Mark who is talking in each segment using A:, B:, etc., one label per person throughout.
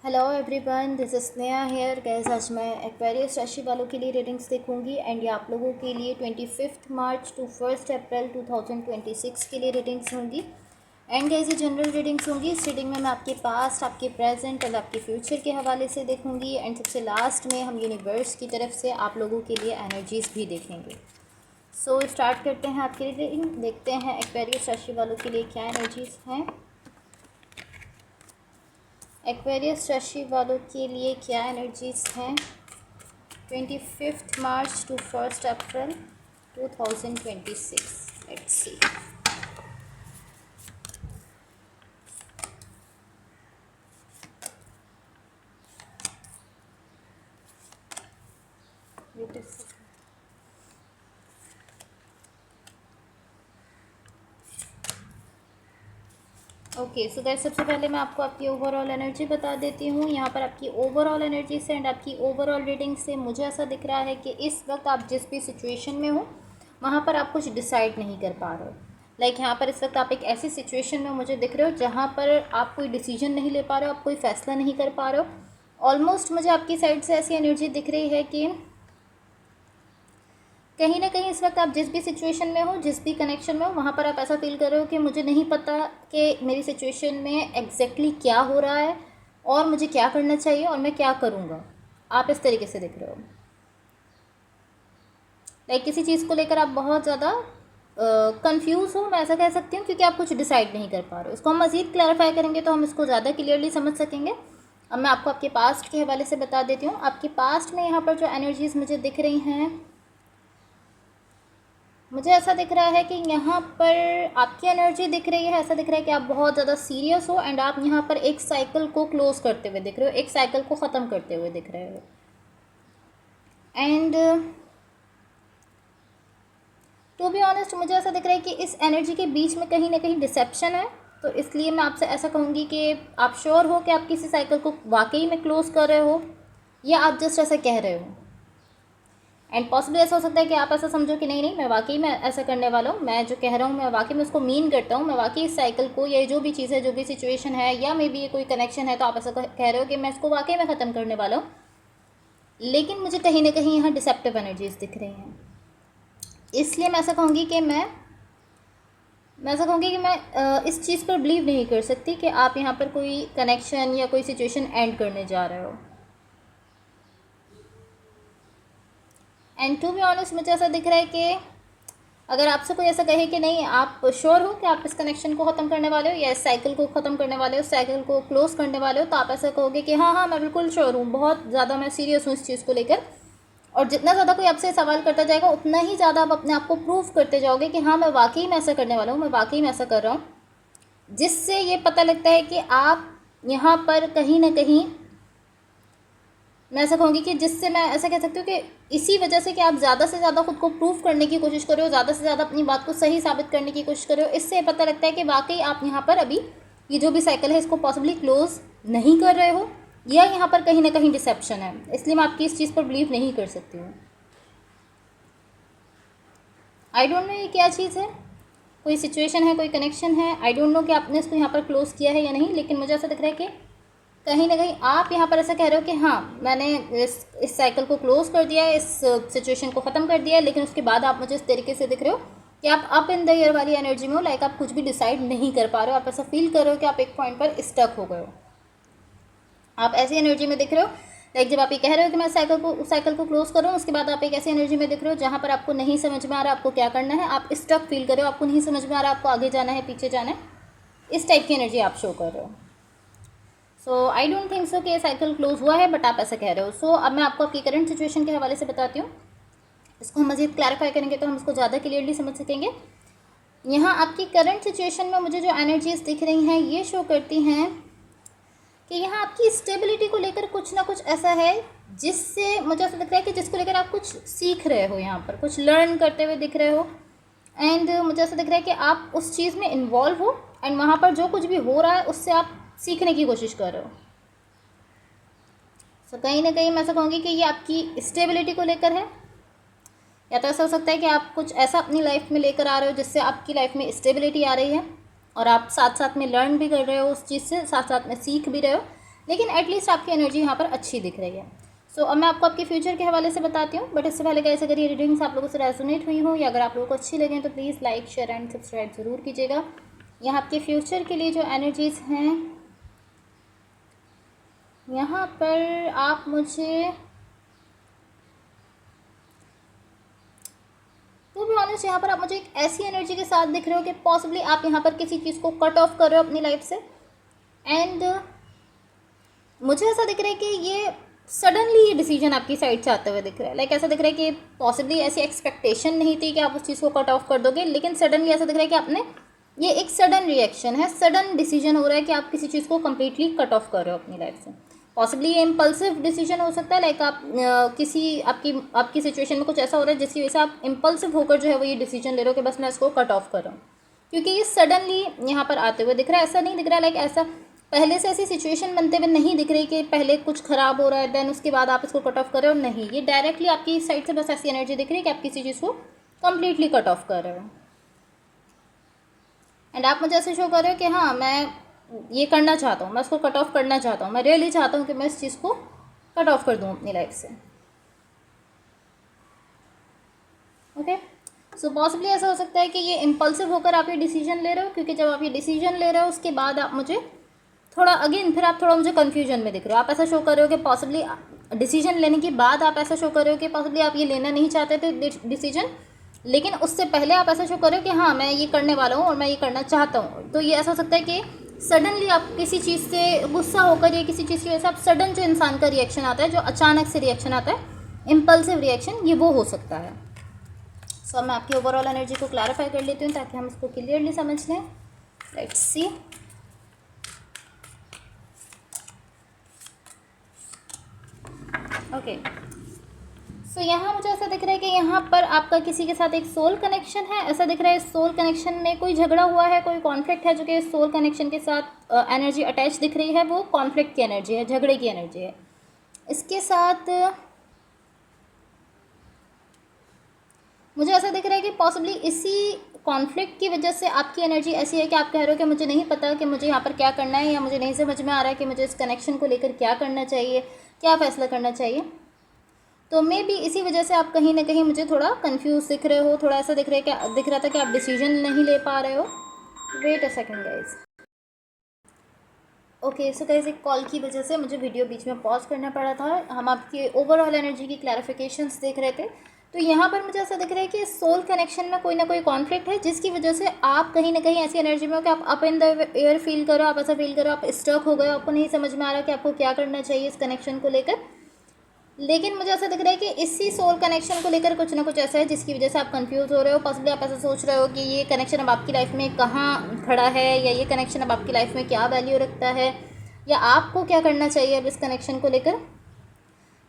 A: Hello everyone, this is Sneha here. Guys आज मैं Aquarius राशि वालों के लिए रीडिंग्स देखूंगी एंड ये आप लोगों के लिए 25 मार्च टू 1 अप्रैल 2026 के लिए रीडिंग्स होंगी। एंड गैस ये जनरल रीडिंग्स होंगी। इस रीडिंग में मैं आपके पास्ट, आपके प्रेजेंट और आपके फ्यूचर के हवाले से देखूंगी एंड सबसे लास्ट में हम यूनिवर्स की तरफ से आप लोगों के लिए एनर्जीज भी देखेंगे। सो स्टार्ट करते हैं आपकी रीडिंग। देखते हैं एक्वेरियस राशि वालों के लिए क्या एनर्जीज हैं। एक्वेरियस राशि वालों के लिए क्या एनर्जीज हैं 25 March two 1 April 2026। Let's see. Okay, so that सबसे पहले मैं आपको आपकी ओवरऑल एनर्जी बता देती हूँ। यहाँ पर आपकी ओवरऑल एनर्जी से एंड आपकी ओवरऑल रीडिंग से मुझे ऐसा दिख रहा है कि इस वक्त आप जिस भी सिचुएशन में हो वहाँ पर आप कुछ डिसाइड नहीं कर पा रहे हो। लाइक यहाँ पर इस वक्त आप एक ऐसी सिचुएशन में मुझे दिख रहे हो जहाँ पर आप कोई डिसीजन नहीं ले पा रहे हो, आप कोई फैसला नहीं कर पा रहे हो। ऑलमोस्ट मुझे आपकी साइड से ऐसी एनर्जी दिख रही है कि कहीं ना कहीं इस वक्त आप जिस भी सिचुएशन में हो, जिस भी कनेक्शन में हो, वहाँ पर आप ऐसा फील कर रहे हो कि मुझे नहीं पता कि मेरी सिचुएशन में एग्जैक्टली क्या हो रहा है और मुझे क्या करना चाहिए और मैं क्या करूँगा। आप इस तरीके से दिख रहे हो। लाइक किसी चीज़ को लेकर आप बहुत ज़्यादा कंफ्यूज हो, मैं ऐसा कह सकती हूँ, क्योंकि आप कुछ डिसाइड नहीं कर पा रहे हो। इसको हम मज़ीद क्लैरिफाई करेंगे तो हम इसको ज़्यादा क्लियरली समझ सकेंगे। अब मैं आपको आपके पास्ट के हवाले से बता देती हूँ। आपके पास्ट में यहाँ पर जो एनर्जीज़ मुझे दिख रही हैं, मुझे ऐसा दिख रहा है कि यहाँ पर आपकी एनर्जी दिख रही है, ऐसा दिख रहा है कि आप बहुत ज़्यादा सीरियस हो एंड आप यहाँ पर एक साइकिल को क्लोज करते हुए दिख रहे हो, एक साइकिल को ख़त्म करते हुए दिख रहे हो। एंड टू बी ऑनेस्ट मुझे ऐसा दिख रहा है कि इस एनर्जी के बीच में कहीं ना कहीं डिसेप्शन है। तो इसलिए मैं आपसे ऐसा कहूँगी कि आप श्योर हो कि आप किसी साइकिल को वाकई में क्लोज कर रहे हो या आप जस्ट ऐसा कह रहे हो। एंड पॉसिबली ऐसा हो सकता है कि आप ऐसा समझो कि नहीं नहीं, मैं वाकई में ऐसा करने वाला हूँ, मैं जो कह रहा हूँ मैं वाकई में उसको मीन करता हूँ, मैं वाकई इस साइकिल को, ये जो भी चीज़ है, जो भी सिचुएशन है, या मे बी ये कोई कनेक्शन है, तो आप ऐसा कह रहे हो कि मैं इसको वाकई में ख़त्म करने वाला हूँ। लेकिन मुझे कहीं ना कहीं यहाँ डिसेप्टिव एनर्जीज दिख रही हैं। इसलिए मैं ऐसा कहूँगी कि मैं इस चीज़ पर बिलीव नहीं कर सकती कि आप यहाँ पर कोई कनेक्शन या कोई सिचुएशन एंड करने जा रहे हो। एंड टू बी ऑनेस्ट मुझे ऐसा दिख रहा है कि अगर आपसे कोई ऐसा कहे कि नहीं, आप श्योर हो कि आप इस कनेक्शन को ख़त्म करने वाले हो या इस साइकिल को ख़त्म करने वाले हो, साइकिल को क्लोज करने वाले हो, तो आप ऐसा कहोगे कि हाँ हाँ मैं बिल्कुल श्योर हूँ, बहुत ज़्यादा मैं सीरियस हूँ इस चीज़ को लेकर। और जितना ज़्यादा कोई आपसे सवाल करता जाएगा उतना ही ज़्यादा आप अपने आप को प्रूव करते जाओगे कि हाँ मैं वाकई में ऐसा करने वाला हूँ, मैं वाकई में ऐसा कर रहा हूँ। जिससे ये पता लगता है कि आप यहाँ पर कहीं ना कहीं, मैं ऐसा कहूँगी कि जिससे मैं ऐसा कह सकती हूँ कि इसी वजह से कि आप ज़्यादा से ज़्यादा खुद को प्रूव करने की कोशिश कर रहे हो, ज़्यादा से ज़्यादा अपनी बात को सही साबित करने की कोशिश कर रहे हो। इससे पता लगता है कि वाकई आप यहाँ पर अभी ये जो भी साइकिल है इसको पॉसिबली क्लोज नहीं कर रहे हो, या यहाँ पर कहीं ना कहीं डिसेप्शन है। इसलिए मैं आपकी इस चीज़ पर बिलीव नहीं कर सकती हूँ। आई डोंट नो ये क्या चीज़ है, कोई सिचुएशन है, कोई कनेक्शन है। आई डोंट नो कि आपने इसको यहाँ पर क्लोज किया है या नहीं, लेकिन मुझे ऐसा दिख रहा है कि कहीं ना कहीं आप यहाँ पर ऐसा कह रहे हो कि हाँ मैंने इस साइकिल को क्लोज कर दिया है, इस सिचुएशन को ख़त्म कर दिया है, लेकिन उसके बाद आप मुझे इस तरीके से दिख रहे हो कि आप अप इन द एयर वाली एनर्जी में हो। लाइक आप कुछ भी डिसाइड नहीं कर पा रहे हो, आप ऐसा फील कर रहे हो कि आप एक पॉइंट पर स्टक हो गए हो। आप ऐसी एनर्जी में दिख रहे हो, लाइक जब आप ये कह रहे हो कि मैं साइकिल को क्लोज कर रहा हूँ, उसके बाद आप एक ऐसी एनर्जी में दिख रहे हो जहाँ पर आपको नहीं समझ में आ रहा आपको क्या करना है, आप स्टक फील कर रहे हो, आपको नहीं समझ में आ रहा आपको आगे जाना है पीछे जाना है। इस टाइप की एनर्जी आप शो कर रहे हो। सो आई डोंट थिंक सो कि साइकिल क्लोज हुआ है, बट आप ऐसा कह रहे हो। सो अब मैं आपको आपकी करंट सिचुएशन के हवाले से बताती हूँ। इसको हम मज़ीद क्लैरिफाई करेंगे तो हम इसको ज़्यादा क्लियरली समझ सकेंगे। यहाँ आपकी करंट सिचुएशन में मुझे जो एनर्जीज दिख रही हैं ये शो करती हैं कि यहाँ आपकी स्टेबिलिटी को लेकर कुछ ना कुछ ऐसा है जिससे मुझे ऐसा लग रहा है कि जिसको लेकर आप कुछ सीख रहे हो, यहाँ पर कुछ लर्न करते हुए दिख रहे हो। एंड मुझे ऐसा दिख रहा है कि आप उस चीज़ में इन्वॉल्व हो एंड वहाँ पर जो कुछ भी हो रहा है उससे आप सीखने की कोशिश कर रहे हो। सो कहीं ना कहीं मैं ऐसा कहूँगी कि ये आपकी स्टेबिलिटी को लेकर है, या तो ऐसा हो सकता है कि आप कुछ ऐसा अपनी लाइफ में लेकर आ रहे हो जिससे आपकी लाइफ में स्टेबिलिटी आ रही है और आप साथ साथ में लर्न भी कर रहे हो उस चीज़ से, साथ साथ में सीख भी रहे हो। लेकिन एटलीस्ट आपकी एनर्जी यहाँ पर अच्छी दिख रही है। सो अब मैं आपको आपके फ्यूचर के हवाले से बताती हूँ, बट इससे पहले कैसे करिए रीडिंग्स आप लोगों से रेजोनेट हुई हो या अगर आप लोगों को अच्छी लगें तो please like share and subscribe ज़रूर कीजिएगा। यहाँ आपके फ्यूचर के लिए जो एनर्जीज़ हैं, यहाँ पर आप मुझे तो भी ऑनेस्ट यहाँ पर आप मुझे एक ऐसी एनर्जी के साथ दिख रहे हो कि पॉसिबली आप यहाँ पर किसी चीज़ को कट ऑफ कर रहे हो अपनी लाइफ से, एंड मुझे ऐसा दिख रहा है कि ये सडनली ये डिसीजन आपकी साइड से आते हुए दिख रहा है। लाइक ऐसा दिख रहा है कि पॉसिबली ऐसी एक्सपेक्टेशन नहीं थी कि आप उस चीज़ को कट ऑफ कर दोगे, लेकिन सडनली ऐसा दिख रहा है कि आपने ये एक सडन रिएक्शन है, सडन डिसीजन हो रहा है कि आप किसी चीज़ को कम्प्लीटली कट ऑफ कर रहे हो अपनी लाइफ से। पॉसिबली ये इम्पल्सिव डिसीजन हो सकता है, लाइक आप किसी आपकी सिचुएशन में कुछ ऐसा हो रहा है जिसकी वजह से आप इम्पल्सिव होकर जो है वो ये डिसीजन ले रहे हो कि बस मैं इसको कट ऑफ कर रहा हूँ, क्योंकि ये सडनली यहाँ पर आते हुए दिख रहा है। ऐसा नहीं दिख रहा है लाइक ऐसा पहले से ऐसी सिचुएशन बनते हुए नहीं दिख रही कि पहले कुछ ख़राब हो रहा है देन उसके बाद आप इसको कट ऑफ कर रहे हो, नहीं, ये डायरेक्टली आपकी साइड से बस ऐसी एनर्जी दिख रही है कि आप किसी चीज़ को कम्प्लीटली कट ऑफ कर रहे हो। एंड आप मुझे ऐसे शो कर रहे हो कि हाँ मैं ये करना चाहता हूँ, मैं उसको कट ऑफ करना चाहता हूँ, मैं रियली चाहता हूँ कि मैं इस चीज़ को कट ऑफ कर दूँ अपनी लाइफ से। ओके, सो पॉसिबली ऐसा हो सकता है कि ये इम्पल्सिव होकर आप ये डिसीजन ले रहे हो, क्योंकि जब आप ये डिसीजन ले रहे हो उसके बाद आप मुझे थोड़ा अगेन फिर आप थोड़ा मुझे कन्फ्यूजन में दिख रहे हो। आप ऐसा शो कर रहे हो कि पॉसिबली डिसीजन लेने के बाद आप ऐसा शो कर रहे हो कि पॉसिबली आप ये लेना नहीं चाहते थे डिसीजन, लेकिन उससे पहले आप ऐसा शो कर रहे हो कि हाँ मैं ये करने वाला हूँ और मैं ये करना चाहता हूँ। तो ये ऐसा हो सकता है कि सडनली आप किसी चीज़ से गुस्सा होकर या किसी चीज़ की वजह से आप सडन जो इंसान का रिएक्शन आता है, जो अचानक से रिएक्शन आता है, इम्पल्सिव रिएक्शन, ये वो हो सकता है। सो मैं आपकी ओवरऑल एनर्जी को क्लैरिफाई कर लेती हूँ ताकि हम इसको क्लियरली समझ लें। Let's see. ओके, सो यहाँ मुझे ऐसा दिख रहा है कि यहाँ पर आपका किसी के साथ एक सोल कनेक्शन है। ऐसा दिख रहा है इस सोल कनेक्शन में कोई झगड़ा हुआ है, कोई कॉन्फ्लिक्ट है जो कि इस सोल कनेक्शन के साथ एनर्जी अटैच दिख रही है, वो कॉन्फ्लिक्ट की एनर्जी है, झगड़े की एनर्जी है। इसके साथ मुझे ऐसा दिख रहा है कि पॉसिबली इसी कॉन्फ्लिक्ट की वजह से आपकी एनर्जी ऐसी है कि आप कह रहे हो कि मुझे नहीं पता कि मुझे यहाँ पर क्या करना है, या मुझे नहीं समझ में आ रहा है कि मुझे इस कनेक्शन को लेकर क्या करना चाहिए, क्या फ़ैसला करना चाहिए। तो मे बी इसी वजह से आप कहीं ना कहीं मुझे थोड़ा कंफ्यूज दिख रहे हो, थोड़ा ऐसा दिख रहा था कि आप डिसीजन नहीं ले पा रहे हो। Wait a second guys. Okay, so guys एक कॉल की वजह से मुझे वीडियो बीच में पॉज करना पड़ा था। हम आपकी ओवरऑल एनर्जी की क्लैरिफिकेशंस देख रहे थे। तो यहाँ पर मुझे ऐसा दिख रहा है कि सोल कनेक्शन में कोई ना कोई कॉन्फ्लिक्ट है जिसकी वजह से आप कहीं ना कहीं ऐसी एनर्जी में हो कि आप up in the air feel करो, आप ऐसा फील करो, आप स्टक हो गए, आपको नहीं समझ में आ रहा कि आपको क्या करना चाहिए इस कनेक्शन को लेकर। लेकिन मुझे ऐसा दिख रहा है कि इसी सोल कनेक्शन को लेकर कुछ ना कुछ ऐसा है जिसकी वजह से आप कंफ्यूज हो रहे हो। पॉसिबली आप ऐसा सोच रहे हो कि ये कनेक्शन अब आपकी लाइफ में कहाँ खड़ा है, या ये कनेक्शन अब आपकी लाइफ में क्या वैल्यू रखता है, या आपको क्या करना चाहिए अब इस कनेक्शन को लेकर।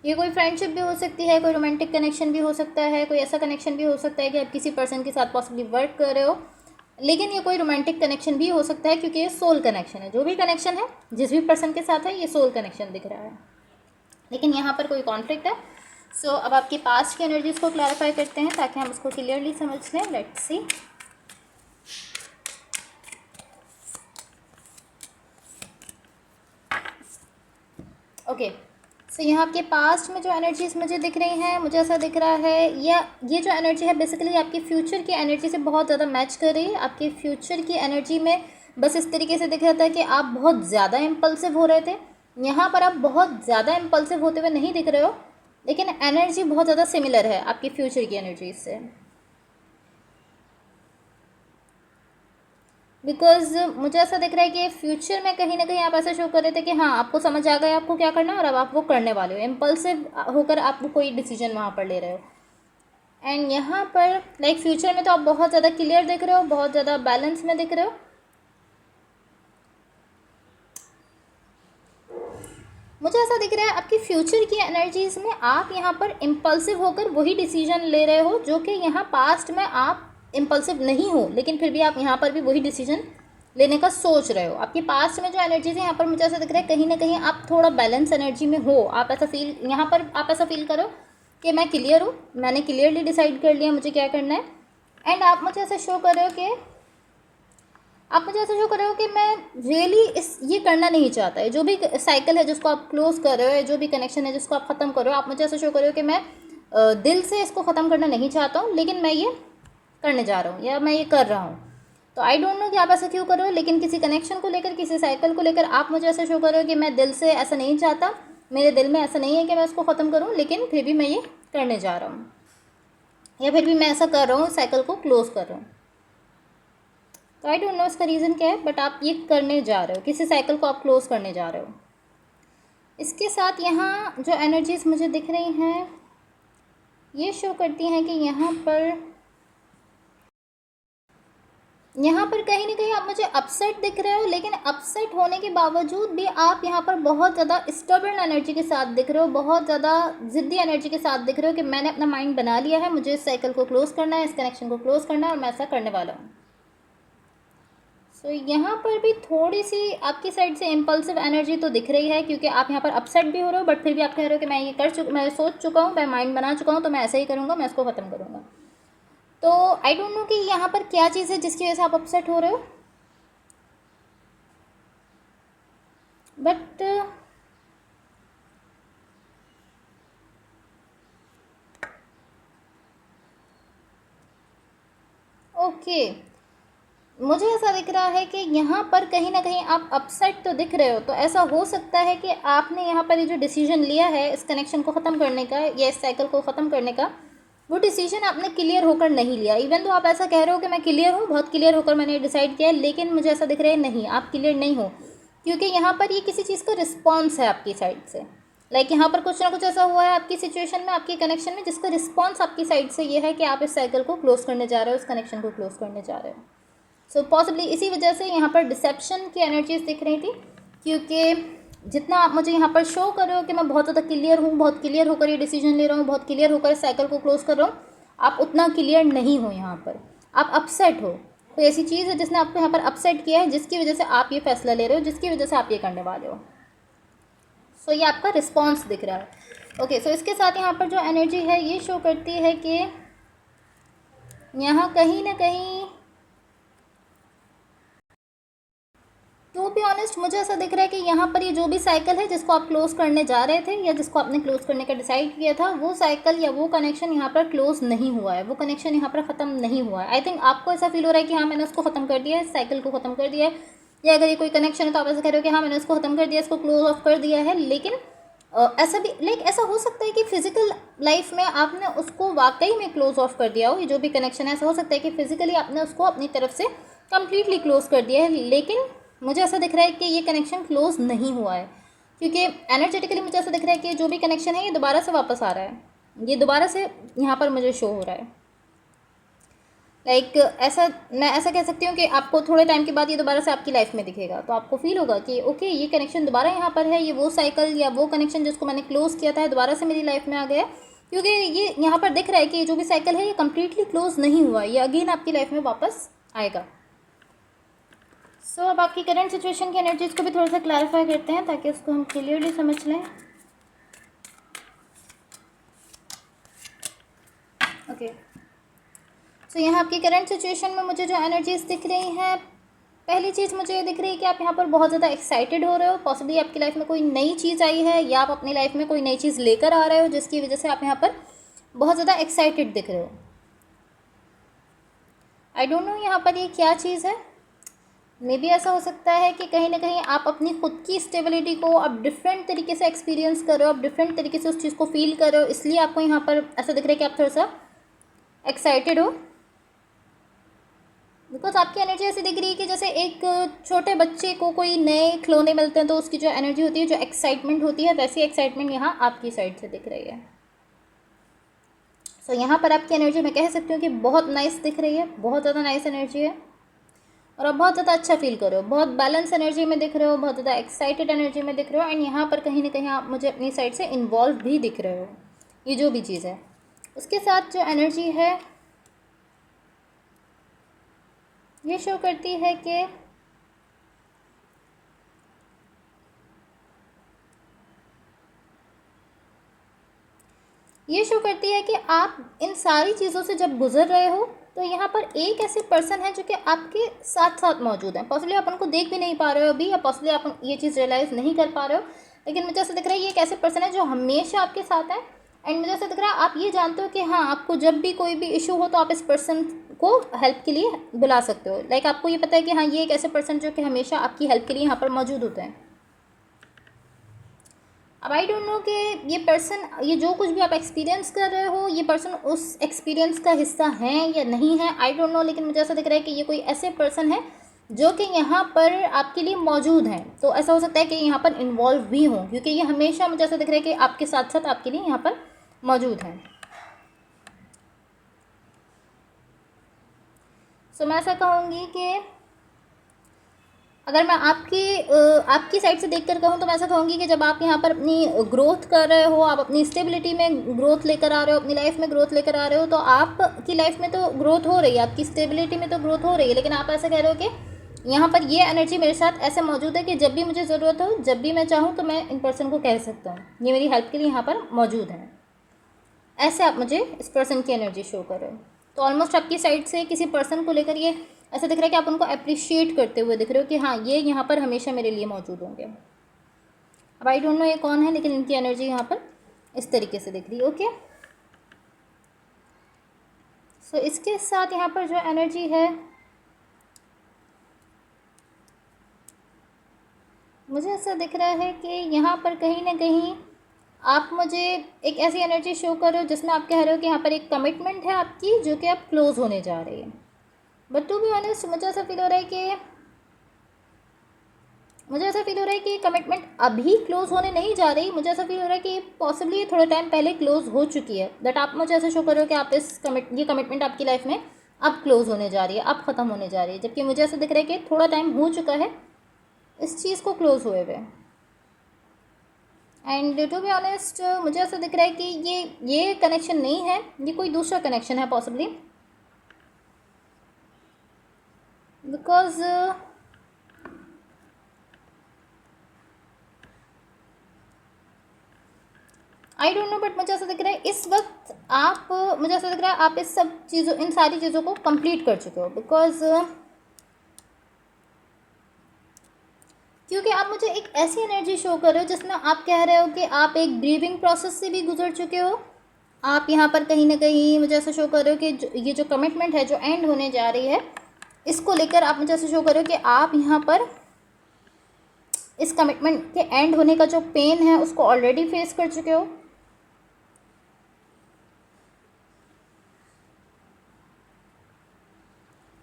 A: ये कोई फ्रेंडशिप भी हो सकती है, कोई रोमांटिक कनेक्शन भी हो सकता है, कोई ऐसा कनेक्शन भी हो सकता है कि आप किसी पर्सन के साथ पॉसिबली वर्क कर रहे हो, लेकिन ये कोई रोमांटिक कनेक्शन भी हो सकता है क्योंकि ये सोल कनेक्शन है। जो भी कनेक्शन है जिस भी पर्सन के साथ है, ये सोल कनेक्शन दिख रहा है, लेकिन यहाँ पर कोई कॉन्फ्लिक्ट है। सो अब आपके पास्ट की एनर्जीज को क्लैरिफाई करते हैं ताकि हम उसको क्लियरली समझ लें। Let's see. ओके, सो यहाँ आपके पास्ट में जो एनर्जीज मुझे दिख रही हैं, मुझे ऐसा दिख रहा है या ये जो एनर्जी है बेसिकली आपकी फ्यूचर की एनर्जी से बहुत ज़्यादा मैच कर रही है। आपकी फ्यूचर की एनर्जी में बस इस तरीके से दिख रहा था कि आप बहुत ज़्यादा इम्पल्सिव हो रहे थे। यहाँ पर आप बहुत ज़्यादा इम्पल्सिव होते हुए नहीं दिख रहे हो, लेकिन एनर्जी बहुत ज़्यादा सिमिलर है आपकी फ्यूचर की एनर्जी से। बिकॉज मुझे ऐसा दिख रहा है कि फ्यूचर में कहीं ना कहीं आप ऐसा शो कर रहे थे कि हाँ आपको समझ आ गया आपको क्या करना है और अब आप वो करने वाले हो। इम्पल्सिव होकर आप कोई डिसीजन वहाँ पर ले रहे हो। एंड यहाँ पर लाइक फ्यूचर में तो आप बहुत ज़्यादा क्लियर दिख रहे हो, बहुत ज़्यादा बैलेंस में दिख रहे हो। मुझे ऐसा दिख रहा है आपकी फ्यूचर की एनर्जीज़ में आप यहाँ पर इम्पल्सिव होकर वही डिसीजन ले रहे हो जो कि यहाँ पास्ट में आप इम्पल्सिव नहीं हो, लेकिन फिर भी आप यहाँ पर भी वही डिसीजन लेने का सोच रहे हो। आपके पास्ट में जो एनर्जीज है यहाँ पर मुझे ऐसा दिख रहा है कहीं ना कहीं आप थोड़ा बैलेंस एनर्जी में हो। आप ऐसा फील यहाँ पर आप ऐसा फील करो कि मैं क्लियर हूँ, मैंने क्लियरली डिसाइड कर लिया मुझे क्या करना है। एंड आप मुझे ऐसा शो कर रहे हो कि आप मुझे ऐसा शो कर रहे हो कि मैं रियली ये करना नहीं चाहता है। जो भी साइकिल है जिसको आप क्लोज कर रहे हो, जो भी कनेक्शन है जिसको आप ख़त्म कर रहे हो, आप मुझे ऐसा शो कर रहे हो कि मैं दिल से इसको ख़त्म करना नहीं चाहता हूँ, लेकिन मैं ये करने जा रहा हूँ या मैं ये कर रहा हूँ। तो आई डोंट नो कि आप ऐसा क्यों कर रहे हो, लेकिन किसी कनेक्शन को लेकर, किसी साइकिल को लेकर आप मुझे ऐसा शो कर रहे हो कि मैं दिल से ऐसा नहीं चाहता, मेरे दिल में ऐसा नहीं है कि मैं इसको ख़त्म करूँ, लेकिन फिर भी मैं ये करने जा रहा हूँ, या फिर भी मैं ऐसा कर रहा हूँ, साइकिल को क्लोज कर रहा हूँ। तो आई डोंट नो इसका रीज़न क्या है, बट आप ये करने जा रहे हो, किसी साइकिल को आप क्लोज करने जा रहे हो। इसके साथ यहाँ जो एनर्जीज मुझे दिख रही हैं ये शो करती हैं कि यहाँ पर कहीं ना कहीं आप मुझे अपसेट दिख रहे हो, लेकिन अपसेट होने के बावजूद भी आप यहाँ पर बहुत ज़्यादा स्टबर्न एनर्जी के साथ दिख रहे हो, बहुत ज़्यादा ज़िद्दी एनर्जी के साथ दिख रहे हो कि मैंने अपना माइंड बना लिया है, मुझे इस साइकिल को क्लोज करना है, इस कनेक्शन को क्लोज करना है और मैं ऐसा करने वाला हूँ। सो यहाँ पर भी थोड़ी सी आपकी साइड से इम्पल्सिव एनर्जी तो दिख रही है, क्योंकि आप यहाँ पर अपसेट भी हो रहे हो, बट फिर भी आप कह रहे हो कि मैं सोच चुका हूँ, मैं माइंड बना चुका हूँ, तो मैं ऐसे ही करूँगा, मैं इसको ख़त्म करूँगा। तो आई डोंट नो कि यहाँ पर क्या चीज़ है जिसकी वजह से आप अपसेट हो रहे हो, बट ओके मुझे ऐसा दिख रहा है कि यहाँ पर कहीं ना कहीं आप अपसेट तो दिख रहे हो, तो ऐसा हो सकता है कि आपने यहाँ पर ये जो डिसीजन लिया है इस कनेक्शन को ख़त्म करने का या इस साइकिल को ख़त्म करने का, वो डिसीजन आपने क्लियर होकर नहीं लिया। इवन तो आप ऐसा कह रहे हो कि मैं क्लियर हूँ, बहुत क्लियर होकर मैंने डिसाइड किया है, लेकिन मुझे ऐसा दिख रहा है नहीं, आप क्लियर नहीं हो, क्योंकि यहाँ पर ये किसी चीज़ का रिस्पॉन्स है आपकी साइड से। लाइक यहाँ पर कुछ ना कुछ ऐसा हुआ है आपकी सिचुएशन में, आपके कनेक्शन में, जिसका रिस्पॉन्स आपकी साइड से ये है कि आप इस साइकिल को क्लोज करने जा रहे हो, इस कनेक्शन को क्लोज करने जा रहे हो। सो पॉसिबली इसी वजह से यहाँ पर डिसेप्शन की एनर्जीज दिख रही थी, क्योंकि जितना आप मुझे यहाँ पर शो कर रहे हो कि मैं बहुत ज़्यादा क्लियर हूँ, बहुत क्लियर होकर ये डिसीजन ले रहा हूँ, बहुत क्लियर होकर इस साइकिल को क्लोज कर रहा हूँ, आप उतना क्लियर नहीं हो। यहाँ पर आप अपसेट हो, कोई ऐसी चीज़ है जिसने आपको यहाँ पर अपसेट किया है, जिसकी वजह से आप ये फैसला ले रहे हो, जिसकी वजह से आप ये करने वाले हो। सो ये आपका रिस्पॉन्स दिख रहा है। ओके सो इसके साथ यहाँ पर जो एनर्जी है ये शो करती है कि यहाँ कहीं ना कहीं, टू बी ऑनेस्ट मुझे ऐसा दिख रहा है कि यहाँ पर ये जो भी साइकिल है जिसको आप क्लोज करने जा रहे थे या जिसको आपने क्लोज करने का डिसाइड किया था, वो साइकिल या वो कनेक्शन यहाँ पर क्लोज नहीं हुआ है, वो कनेक्शन यहाँ पर ख़त्म नहीं हुआ है। आई थिंक आपको ऐसा फील हो रहा है कि हाँ मैंने उसको ख़त्म कर दिया है, साइकिल को ख़त्म कर दिया है, या अगर ये कोई कनेक्शन है तो आप ऐसा कह रहे हो कि हाँ मैंने उसको ख़त्म कर दिया, इसको क्लोज ऑफ कर दिया है। लेकिन ऐसा भी ऐसा हो सकता है कि फिजिकल लाइफ में आपने उसको वाकई में क्लोज ऑफ कर दिया हो, ये जो भी कनेक्शन है, ऐसा हो सकता है कि फिजिकली आपने उसको अपनी तरफ से कम्प्लीटली क्लोज कर दिया है, लेकिन मुझे ऐसा दिख रहा है कि ये कनेक्शन क्लोज नहीं हुआ है, क्योंकि एनर्जेटिकली मुझे ऐसा दिख रहा है कि जो भी कनेक्शन है ये दोबारा से वापस आ रहा है, ये दोबारा से यहाँ पर मुझे शो हो रहा है। ऐसा मैं ऐसा कह सकती हूँ कि आपको थोड़े टाइम के बाद ये दोबारा से आपकी लाइफ में दिखेगा, तो आपको फील होगा कि ओके ये कनेक्शन दोबारा यहाँ पर है, ये वो साइकिल या वो कनेक्शन जिसको मैंने क्लोज किया था दोबारा से मेरी लाइफ में आ गया, क्योंकि ये यहाँ पर दिख रहा है कि ये जो भी साइकिल है ये कम्प्लीटली क्लोज नहीं हुआ, ये अगेन आपकी लाइफ में वापस आएगा। सो अब आपकी करंट सिचुएशन की एनर्जीज को भी थोड़ा सा क्लैरिफाई करते हैं ताकि उसको हम क्लियरली समझ लें। ओके सो यहाँ आपकी करंट सिचुएशन में मुझे जो एनर्जीज दिख रही हैं, पहली चीज़ मुझे ये दिख रही है कि आप यहाँ पर बहुत ज़्यादा एक्साइटेड हो रहे हो, पॉसिबली आपकी लाइफ में कोई नई चीज़ आई है या आप अपनी लाइफ में कोई नई चीज़ लेकर आ रहे हो, जिसकी वजह से आप यहाँ पर बहुत ज़्यादा एक्साइटेड दिख रहे हो। आई डोंट नो यहाँ पर ये क्या चीज़ है, मे बी ऐसा हो सकता है कि कहीं ना कहीं आप अपनी खुद की स्टेबिलिटी को अब डिफरेंट तरीके से एक्सपीरियंस कर रहे हो, अब डिफरेंट तरीके से उस चीज़ को फील कर रहे हो, इसलिए आपको यहाँ पर ऐसा दिख रहा है कि आप थोड़ा सा एक्साइटेड हो, बिकॉज आपकी एनर्जी ऐसी दिख रही है कि जैसे एक छोटे बच्चे को कोई नए खिलौने मिलते हैं तो उसकी जो एनर्जी होती है, जो एक्साइटमेंट होती है, वैसी एक्साइटमेंट यहाँ आपकी साइड से दिख रही है। सो यहाँ पर आपकी एनर्जी मैं कह सकती हूँ कि बहुत नाइस दिख रही है, बहुत ज़्यादा नाइस एनर्जी है, और आप बहुत ज़्यादा अच्छा फील कर रहे हो, बहुत बैलेंस एनर्जी में दिख रहे हो, बहुत ज़्यादा एक्साइटेड एनर्जी में दिख रहे हो, एंड यहाँ पर कहीं ना कहीं आप मुझे अपनी साइड से इन्वॉल्व भी दिख रहे हो। ये जो भी चीज़ है उसके साथ जो एनर्जी है ये शो करती है कि ये शो करती है कि आप इन सारी चीज़ों से जब गुजर रहे हो तो यहाँ पर एक ऐसे पर्सन है जो कि आपके साथ साथ मौजूद है। पॉसिबली आप उनको देख भी नहीं पा रहे हो अभी, या पॉसिबली आप ये चीज़ रियलाइज़ नहीं कर पा रहे हो, लेकिन मुझे ऐसा दिख रहा है ये एक ऐसे पर्सन है जो हमेशा आपके साथ है। एंड मुझे ऐसा दिख रहा है आप ये जानते हो कि हाँ, आपको जब भी कोई भी इशू हो तो आप इस पर्सन को हेल्प के लिए बुला सकते हो। लाइक आपको ये पता है कि हाँ, ये एक ऐसे पर्सन जो कि हमेशा आपकी हेल्प के लिए यहाँ पर मौजूद होते हैं। अब आई डोंट नो कि ये पर्सन, ये जो कुछ भी आप एक्सपीरियंस कर रहे हो, ये पर्सन उस एक्सपीरियंस का हिस्सा है या नहीं है, आई डोंट नो, लेकिन मुझे ऐसा दिख रहा है कि ये कोई ऐसे पर्सन है जो कि यहाँ पर आपके लिए मौजूद हैं। तो ऐसा हो सकता है कि यहाँ पर इन्वॉल्व भी हों, क्योंकि ये हमेशा मुझे ऐसा दिख रहा है कि आपके साथ साथ आपके लिए यहाँ पर मौजूद हैं। सो मैं ऐसा कहूँगी कि अगर मैं आपकी साइड से देखकर कहूँ तो मैं ऐसा कहूँगी कि जब आप यहाँ पर अपनी ग्रोथ कर रहे हो, आप अपनी स्टेबिलिटी में ग्रोथ लेकर आ रहे हो, अपनी लाइफ में ग्रोथ लेकर आ रहे हो, तो आपकी लाइफ में तो ग्रोथ हो रही है, आपकी स्टेबिलिटी में तो ग्रोथ हो रही है, लेकिन आप ऐसा कह रहे हो कि यहाँ पर ये एनर्जी मेरे साथ ऐसे मौजूद है कि जब भी मुझे ज़रूरत हो, जब भी मैं चाहूँ तो मैं इन पर्सन को कह सकता हूँ, ये मेरी हेल्प के लिए यहाँ पर मौजूद है। ऐसे आप मुझे इस पर्सन की एनर्जी शो कर रहे हो। तो ऑलमोस्ट आपकी साइड से किसी पर्सन को लेकर ये ऐसा दिख रहा है कि आप उनको अप्रिशिएट करते हुए दिख रहे हो कि हाँ, ये यहाँ पर हमेशा मेरे लिए मौजूद होंगे। अब आई डोंट नो ये कौन है, लेकिन इनकी एनर्जी यहाँ पर इस तरीके से दिख रही है। ओके, सो इसके साथ यहाँ पर जो एनर्जी है, मुझे ऐसा दिख रहा है कि यहाँ पर कहीं ना कहीं आप मुझे एक ऐसी एनर्जी शो कर रहे हो जिसमें आप कह रहे हो कि यहाँ पर एक कमिटमेंट है आपकी जो कि आप क्लोज होने जा रही है। बट टू बी ऑनेस्ट मुझे ऐसा फील हो रहा है कि कमिटमेंट अभी क्लोज होने नहीं जा रही। मुझे ऐसा फील हो रहा है कि पॉसिबली थोड़ा टाइम पहले क्लोज हो चुकी है, बट आप मुझे ऐसा शो कर रहे हो कि आप ये कमिटमेंट आपकी लाइफ में अब क्लोज होने जा रही है, अब ख़त्म होने जा रही है, जबकि मुझे ऐसा दिख रहा है कि थोड़ा टाइम हो चुका है इस चीज़ को क्लोज हुए हुए। एंड टू बी ऑनेस्ट मुझे ऐसा दिख रहा है कि ये कनेक्शन नहीं है, ये कोई दूसरा कनेक्शन है possibly, because I don't know, but मुझे ऐसा दिख रहा है इस वक्त मुझे ऐसा दिख रहा है आप इन सारी चीज़ों को कंप्लीट कर चुके हो, बिकॉज क्योंकि आप मुझे एक ऐसी एनर्जी शो कर रहे हो जिसमें आप कह रहे हो कि आप एक ग्रीविंग प्रोसेस से भी गुजर चुके हो। आप यहाँ पर कहीं ना कहीं मुझे ऐसा शो कर रहे हो कि ये जो कमिटमेंट है जो एंड होने जा रही है, इसको लेकर आप मुझे ऐसा शो कर रहे हो कि आप यहाँ पर इस कमिटमेंट के एंड होने का जो पेन है उसको ऑलरेडी फेस कर चुके हो।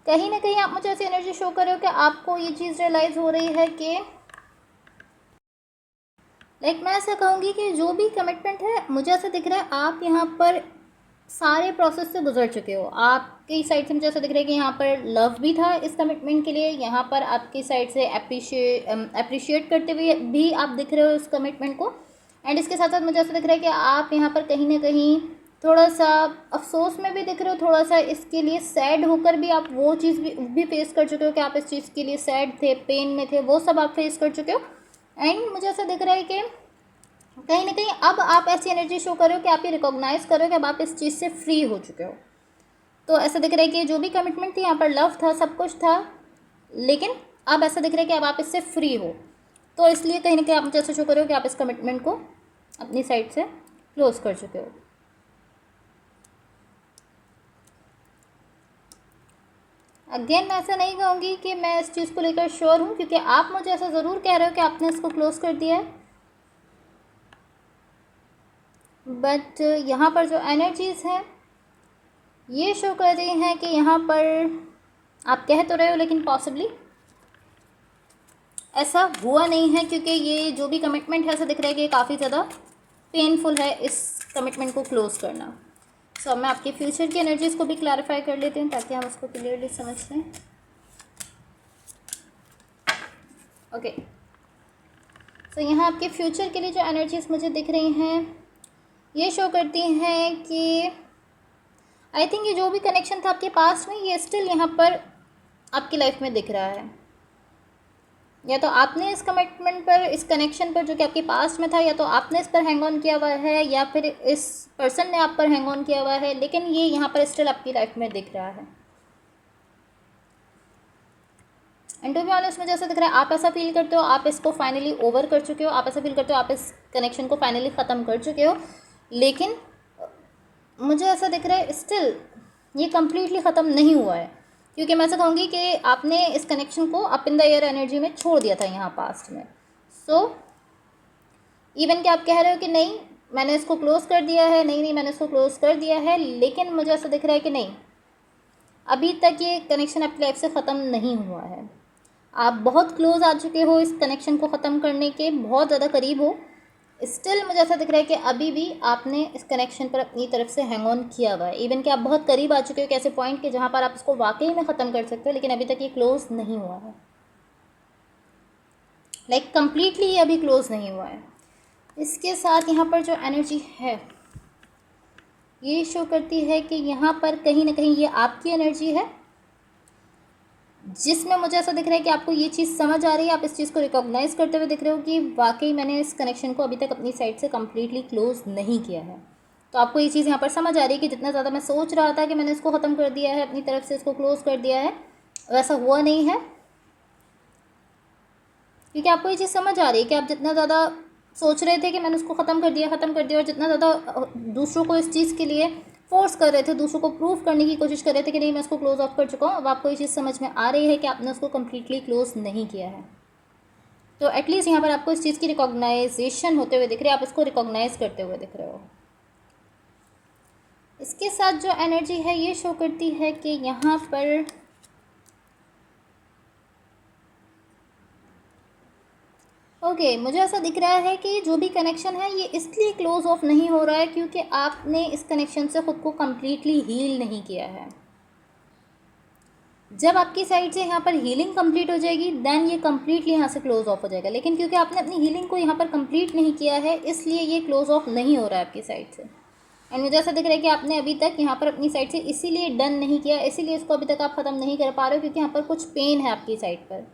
A: कहीं ना कहीं आप मुझे ऐसी एनर्जी शो कर रहे हो कि आपको ये चीज़ रियलाइज़ हो रही है कि मैं ऐसा कहूँगी कि जो भी कमिटमेंट है, मुझे ऐसा दिख रहा है आप यहाँ पर सारे प्रोसेस से गुजर चुके हो। आपकी साइड से मुझे ऐसा दिख रहा है कि यहाँ पर लव भी था इस कमिटमेंट के लिए, यहाँ पर आपकी साइड से अप्रिशिएट करते हुए भी आप दिख रहे हो इस कमिटमेंट को। एंड इसके साथ साथ मुझे ऐसा दिख रहा है कि आप यहाँ पर कहीं ना कहीं थोड़ा सा अफसोस में भी दिख रहे हो, थोड़ा सा इसके लिए सैड होकर भी आप वो चीज़ भी फेस कर चुके हो कि आप इस चीज़ के लिए सैड थे, पेन में थे, वो सब आप फेस कर चुके हो। एंड मुझे ऐसा दिख रहा है कि कहीं ना कहीं अब आप ऐसी एनर्जी शो करो कि आप ये रिकॉग्नाइज़ करो कि अब आप इस चीज़ से फ्री हो चुके हो। तो ऐसा दिख रहा है कि जो भी कमिटमेंट थी, यहाँ पर लव था, सब कुछ था, लेकिन अब ऐसा दिख रहा है कि अब आप इससे फ्री हो। तो इसलिए कहीं ना कहीं आप मुझे ऐसा शो करो कि आप इस कमिटमेंट को अपनी साइड से क्लोज कर चुके हो। अगेन मैं ऐसा नहीं कहूँगी कि मैं इस चीज़ को लेकर श्योर हूँ, क्योंकि आप मुझे ऐसा ज़रूर कह रहे हो कि आपने इसको क्लोज कर दिया है, बट यहाँ पर जो एनर्जीज़ हैं ये शो कर रही हैं कि यहाँ पर आप कह तो रहे हो लेकिन पॉसिबली ऐसा हुआ नहीं है, क्योंकि ये जो भी कमिटमेंट है ऐसा दिख रहा है कि काफ़ी ज़्यादा पेनफुल है इस कमिटमेंट को क्लोज करना। सो मैं आपके फ्यूचर की एनर्जीज़ को भी क्लैरिफाई कर लेती हूँ ताकि हम उसको क्लियरली समझ लें। ओके, सो यहाँ आपके फ्यूचर के लिए जो एनर्जीज़ मुझे दिख रही हैं ये शो करती हैं कि आई थिंक ये जो भी कनेक्शन था आपके पास में, ये स्टिल यहाँ पर आपकी लाइफ में दिख रहा है। या तो आपने इस कमिटमेंट पर, इस कनेक्शन पर जो कि आपके पास में था, या तो आपने इस पर हैंग ऑन किया हुआ है, या फिर इस पर्सन ने आप पर हैंग ऑन किया हुआ है, लेकिन ये यहाँ पर स्टिल आपकी लाइफ में दिख रहा है। एंड टू बी ऑनेस्ट मुझे ऐसा दिख रहा है आप ऐसा फील करते हो, आप इसको फाइनली ओवर कर चुके हो, आप ऐसा फील करते हो आप इस कनेक्शन को फाइनली ख़त्म कर चुके हो, लेकिन मुझे ऐसा दिख रहा है स्टिल ये कम्प्लीटली ख़त्म नहीं हुआ है, क्योंकि मैं ऐसा कहूँगी कि आपने इस कनेक्शन को up in the air energy में छोड़ दिया था यहाँ पास्ट में। सो इवन कि आप कह रहे हो कि नहीं मैंने इसको क्लोज़ कर दिया है, नहीं मैंने इसको क्लोज़ कर दिया है, लेकिन मुझे ऐसा दिख रहा है कि नहीं, अभी तक ये कनेक्शन आपकी लाइफ से ख़त्म नहीं हुआ है। आप बहुत क्लोज आ चुके हो इस कनेक्शन को ख़त्म करने के, बहुत ज़्यादा करीब हो, स्टिल मुझे ऐसा दिख रहा है कि अभी भी आपने इस कनेक्शन पर अपनी तरफ से हैंग ऑन किया हुआ है। इवन कि आप बहुत करीब आ चुके हो ऐसे पॉइंट के जहाँ पर आप इसको वाकई में ख़त्म कर सकते हो, लेकिन अभी तक ये क्लोज नहीं हुआ है, लाइक कम्प्लीटली ये अभी क्लोज नहीं हुआ है। इसके साथ यहाँ पर जो एनर्जी है ये शो करती है कि यहाँ पर कहीं ना कहीं ये आपकी एनर्जी है, जिसमें मुझे ऐसा दिख रहा है कि आपको ये चीज़ समझ आ रही है, आप इस चीज़ को रिकॉग्नाइज़ करते हुए दिख रहे हो कि वाकई मैंने इस कनेक्शन को अभी तक अपनी साइड से कम्प्लीटली क्लोज नहीं किया है। तो आपको ये चीज़ यहाँ पर समझ आ रही है कि जितना ज़्यादा मैं सोच रहा था कि मैंने इसको ख़त्म कर दिया है, अपनी तरफ से इसको क्लोज़ कर दिया है, वैसा हुआ नहीं है, क्योंकि आपको ये चीज़ समझ आ रही है कि आप जितना ज़्यादा सोच रहे थे कि मैंने उसको ख़त्म कर दिया, और जितना ज़्यादा दूसरों को इस चीज़ के लिए फोर्स कर रहे थे, दूसरों को प्रूव करने की कोशिश कर रहे थे कि नहीं मैं उसको क्लोज ऑफ कर चुका हूँ, अब आपको ये चीज़ समझ में आ रही है कि आपने उसको कम्प्लीटली क्लोज नहीं किया है। तो एटलीस्ट यहाँ पर आपको इस चीज़ की रिकॉग्नाइजेशन होते हुए दिख रही है, आप इसको रिकॉग्नाइज करते हुए दिख रहे हो। इसके साथ जो एनर्जी है ये शो करती है कि यहाँ पर मुझे ऐसा दिख रहा है कि जो भी कनेक्शन है ये इसलिए क्लोज ऑफ नहीं हो रहा है क्योंकि आपने इस कनेक्शन से ख़ुद को कम्प्लीटली हील नहीं किया है। जब आपकी साइड से यहाँ पर हीलिंग कंप्लीट हो जाएगी देन ये कम्प्लीटली यहाँ से क्लोज ऑफ हो जाएगा, लेकिन क्योंकि आपने अपनी हीलिंग को यहाँ पर कंप्लीट नहीं किया है इसलिए ये क्लोज ऑफ नहीं हो रहा है आपकी साइड से। एंड मुझे ऐसा दिख रहा है कि आपने अभी तक यहाँ पर अपनी साइड से इसीलिए डन नहीं किया, इसीलिए इसको अभी तक आप ख़त्म नहीं कर पा रहे हो, क्योंकि यहाँ पर कुछ पेन है आपकी साइड पर।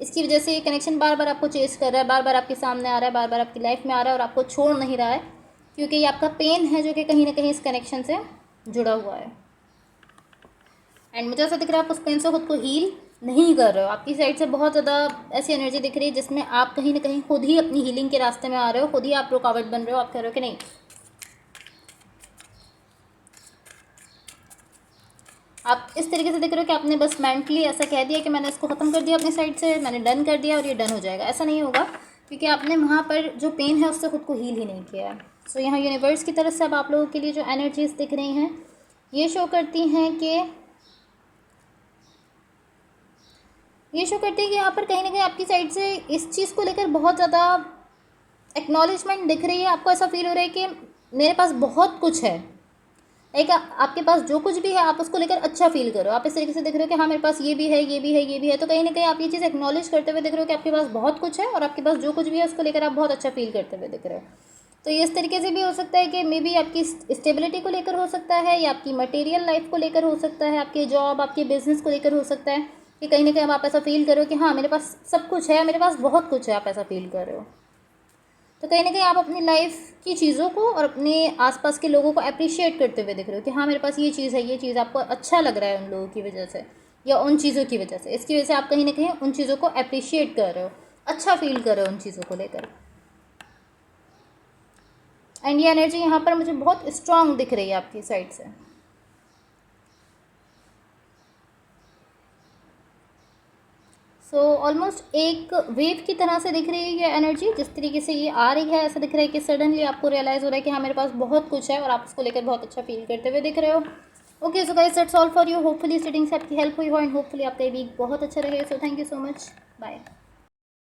A: इसकी वजह से ये कनेक्शन बार बार आपको चेस कर रहा है, बार बार आपके सामने आ रहा है, बार बार आपकी लाइफ में आ रहा है और आपको छोड़ नहीं रहा है, क्योंकि ये आपका पेन है जो कि कहीं ना कहीं इस कनेक्शन से जुड़ा हुआ है। एंड मुझे ऐसा दिख रहा है आप उस पेन से खुद को हील नहीं कर रहे हो। आपकी साइड से बहुत ज़्यादा ऐसी एनर्जी दिख रही है जिसमें आप कहीं ना कहीं खुद ही अपनी हीलिंग के रास्ते में आ रहे हो, खुद ही आप रुकावट बन रहे हो। आप कह रहे हो कि नहीं, आप इस तरीके से दिख रहे हो कि आपने बस मेंटली ऐसा कह दिया कि मैंने इसको ख़त्म कर दिया अपनी साइड से, मैंने डन कर दिया और ये डन हो जाएगा। ऐसा नहीं होगा, क्योंकि आपने वहाँ पर जो पेन है उससे खुद को हील ही नहीं किया है। सो यहाँ यूनिवर्स की तरफ से अब आप लोगों के लिए जो एनर्जीज दिख रही हैं ये शो करती हैं कि यहाँ पर कहीं ना कहीं आपकी साइड से इस चीज़ को लेकर बहुत ज़्यादा एक्नॉलेजमेंट दिख रही है। आपको ऐसा फील हो रहा है कि मेरे पास बहुत कुछ है, एक आपके पास जो कुछ भी है आप उसको लेकर अच्छा फील करो। आप इस तरीके से दिख रहे हो कि हाँ मेरे पास ये भी है, ये भी है, ये भी है। तो कहीं ना कहीं आप ये चीज़ एक्नॉलेज करते हुए दिख रहे हो कि आपके पास बहुत कुछ है और आपके पास जो कुछ भी है उसको लेकर आप बहुत अच्छा फील करते हुए दिख रहे हो। तो ये इस तरीके से भी हो सकता है कि मे बी आपकी स्टेबिलिटी को लेकर हो सकता है, या आपकी मटेरियल लाइफ को लेकर हो सकता है, आपके जॉब, आपके बिजनेस को लेकर हो सकता है कि कहीं ना कहीं आप ऐसा फील करो कि हाँ मेरे पास सब कुछ है, मेरे पास बहुत कुछ है, आप ऐसा फील कर रहे हो। तो कहीं ना कहीं आप अपनी लाइफ की चीज़ों को और अपने आसपास के लोगों को अप्रिशिएट करते हुए दिख रहे हो कि हाँ मेरे पास ये चीज़ है, ये चीज़ आपको अच्छा लग रहा है उन लोगों की वजह से या उन चीज़ों की वजह से। इसकी वजह से आप कहीं ना कहीं उन चीज़ों को अप्रिशिएट कर रहे हो, अच्छा फील कर रहे हो उन चीज़ों को लेकर। एंड ये एनर्जी यहाँ पर मुझे बहुत स्ट्रांग दिख रही है आपकी साइड से। सो ऑलमोस्ट एक वेव की तरह से दिख रही है ये एनर्जी। जिस तरीके से ये आ रही है ऐसा दिख रहा है कि सडनली आपको रियलाइज़ हो रहा है कि हाँ मेरे पास बहुत कुछ है और आप उसको लेकर बहुत अच्छा फील करते हुए दिख रहे हो। Okay so guys that's all for you. Hopefully studying से आपकी हेल्प हुई हो एंड होपफुली आपका वीक बहुत अच्छा रहे। So thank you so much, bye.